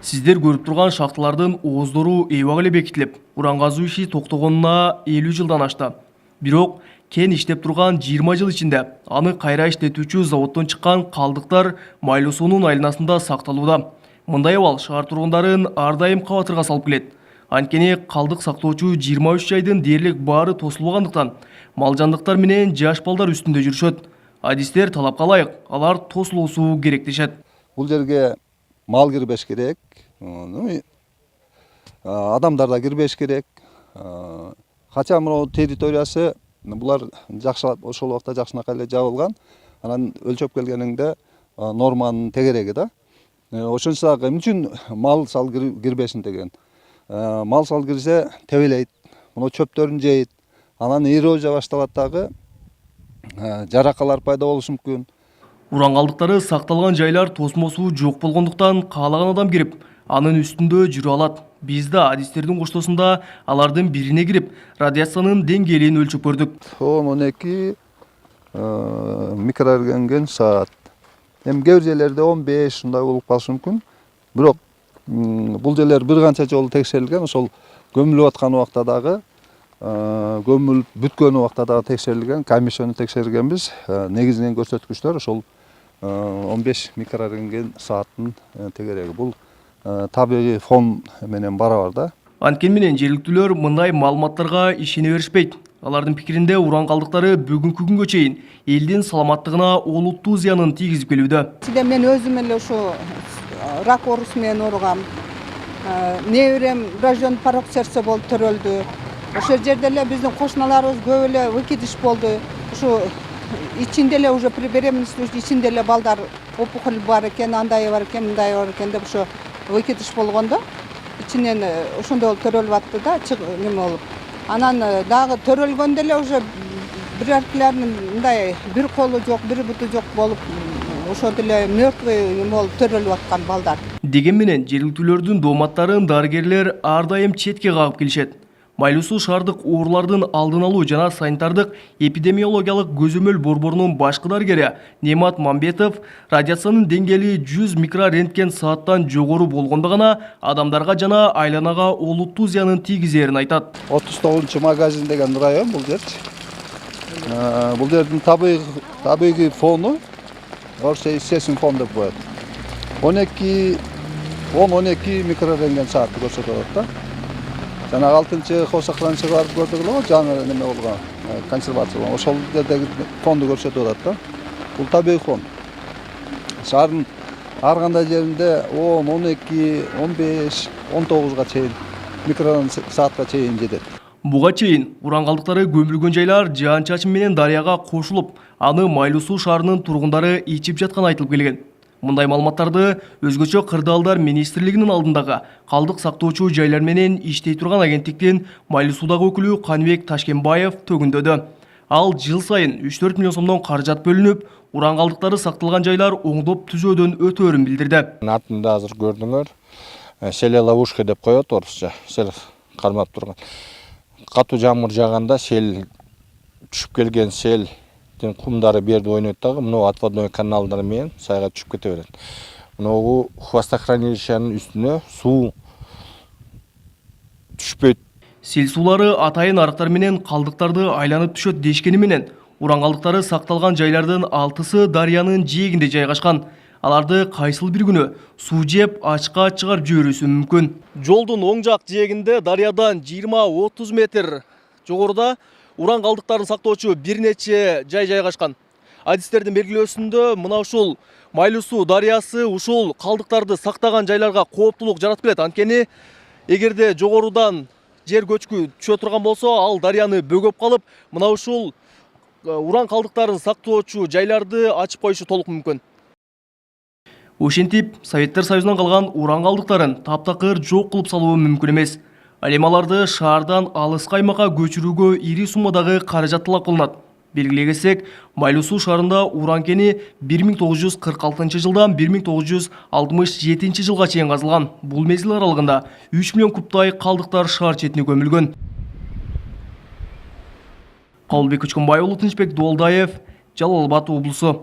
Сиздер көрүп турган шахталардын ооздору эбак эле бекитилип, уран казуу иши токтогонуна 50 жылдан ашты. Бирок кен иштеп турган 20 жыл ичинде аны кайра иштетүүчү заводдон чыккан калдыктар Майлуу суунун айланасында сакталууда. Мындай абал шаар тургундарын ар дайым кабатырга салып келет. Анткени калдык сактоочу 23 жайдын дээрлик баары тосулбагандыктан мал жандыктар менен жаш балдар үстүндө жүрүшөт. Адистер талапка ылайык алар тосулуусу керек дешет. Бул жерге мал кирбеш керек, адамдар да кирбеш керек. Кача мына территориясы булар жакшы, ошол убакта жакшынакай эле жабылган. Анан өлчөп келгениңде норманын тегереги да. Ошончо эмне үчүн мал сал кирбесин деген. Мал сал кирсе тебелейт, мына чөптөрүн жейт. Анан эрозия башталат дагы, жаракалар пайда болушу мүмкүн. Уран калдыктары сакталган жайлар тосмосу жок болгондуктан каалаган адам кирип, анын үстүндө жүрө алат. Биз да адистердин коштоосунда алардын бирине кирип, радиациянын деңгээлин өлчөп көрдүк. 12 микрорентген саат. Эми кээ бир жерлерде 15 ушундай болуп калышы мүмкүн. Бирок бул жерлер бир канча жолу текшерилген, ошол көмүлүп аткан убакта дагы, көмүлүп бүткөн убакта дагы текшерилген, комиссияны текшергенбиз. Негизинен көрсөткүчтөр ошол 15 микрорентген сааттын тегереги. Бул табигый фон менен барабар да. Анткени менен жергиликтүүлөр мындай маалыматтарга ишене беришпейт. Алардын пикиринде уран калдыктары бүгүнкү күнгө чейин элдин саламаттыгына олуттуу зыянын тийгизип келүүдө. Мен өзүм эле ушу рак оорусу менен ооругам. Неберем рожден порок сердца болуп төрөлдү. Ошол жерде эле биздин кошуналарыбыз көп эле выкидыш болду. Ушу ичинде эле уже при беременности ичинде эле балдар опухоль бар экен, андай бар экен, мындай бар экен деп ошо выкидыш болгондо ичинен ошондой болуп төрөлүп атты да, неме болуп. Анан дагы төрөлгөндө эле уже бирөөркүлөрүнүн мындай бир колу жок, бир буту жок болуп, ошондо эле мертвый неме болуп төрөлүп аткан балдар. Деген менен жергиликтүүлөрдүн дооматтарын дарыгерлер ар дайым четке кагып келишет. Майлуу суу шаардык оорулардын алдын алуу жана санитардык эпидемиологиялык көзөмөл борборунун башкы дарыгери Немат Мамбетов радиациянын деңгээли 100 микрорентген сааттан жогору болгондо гана адамдарга жана айланага олуттуу зыянын тийгизерин айтат. 39-магазин деген район бул жер. Бул жердин табигый фону орусча естественный фон деп коет. 10-12 микрорентген саатты көрсөтөт да. Жана 6-чы косакранчы барып көрдүк эле, жаңы неме болгон, консервация болгон. Ошол жердеги фонду көрсөтүп атат да. Бул табигый фон. Шаардын ар кандай жеринде 10, 12, 15, 19га чейин микрорент саатка чейин жетет. Буга чейин уран калдыктары көмүлгөн жайлар жаан-чачын менен дарыяга кошулуп, аны Майлуу суу шаарынын тургундары ичип жатканы айтылып келген. Мындай маалыматтарды өзгөчө Кырдаалдар министрлигинин алдындагы калдык сактоочу жайлар менен иштей турган агенттиктин Майлуу суудагы өкүлү Каныбек Ташкенбаев төгүндөдү. Ал жыл сайын 3-4 миллион сомдон каражат бөлүнүп, уран калдыктары сакталган жайлар оңдоп түзөөдөн өтөөрүн билдирди. Артында азыр көрдүңөр, селе ловушка деп коет орусча, сел кармап турган. Катуу жамгыр жааганда сел түшүп келген сел кумдары берди ойнойт дагы, мына отводной каналдар менен сайга түшүп кете берет. Мына хвостохранилищенин үстүнө суу түшпөйт. Сел суулары атайын арыктар менен калдыктарды айланып түшөт дешкени менен уран калдыктары сакталган жайлардын 6сы дарыянын жээгинде жайгашкан. Аларды кайсыл бир күнү суу жеп ачка чыгарып жиберүүсү мүмкүн. Жолдун оң жак жээгинде дарыядан 20-30 метр жогоруда уран калдыктарын сактоочу бир нече жай жайгашкан. Адистердин белгилөөсүндө мына ушул Майлуу суу дарыясы ушул калдыктарды сактаган жайларга кооптулук жаратып келет. Анткени эгерде жогорудан жер көчкү түшө турган болсо, ал дарыяны бөгөп калып, мына ушул уран калдыктарын сактоочу жайларды ачып коюшу толук мүмкүн. Ошентип, Советтер Союзунан калган уран калдыктарын таптакыр жок кылып салуу мүмкүн эмес. Ал эми аларды шаардан алыскы аймакка көчүрүүгө ири суммадагы каражат талап кылынат. Белгилей кетсек, Майлуу суу шаарында уран кени 1946-жылдан 1967 жылга чейин казылган. Бул мезгил аралыгында 3 миллион кубтай калдыктар шаар четине көмүлгөн. Кабылбек Көчкөнбай уулу, Тынчбек Дуалдаев, Жалал Абад облусу.